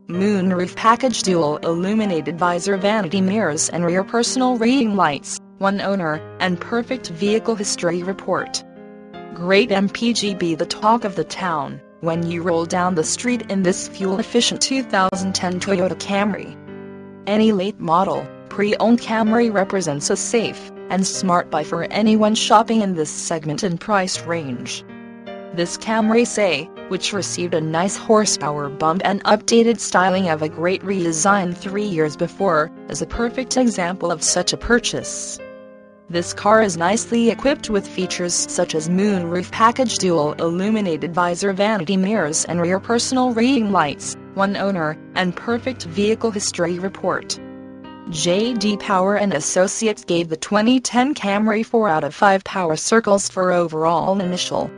Moonroof package, dual illuminated visor, vanity mirrors and rear personal reading lights, one owner, and perfect vehicle history report. Great MPG, the talk of the town when you roll down the street in this fuel-efficient 2010 Toyota Camry. Any late model, pre-owned Camry represents a safe and smart buy for anyone shopping in this segment and price range. This Camry SE, which received a nice horsepower bump and updated styling of a great redesign 3 years before, is a perfect example of such a purchase. This car is nicely equipped with features such as moonroof package, dual illuminated visor, vanity mirrors and rear personal reading lights, one owner, and perfect vehicle history report. J.D. Power and Associates gave the 2010 Camry 4 out of 5 power circles for overall initial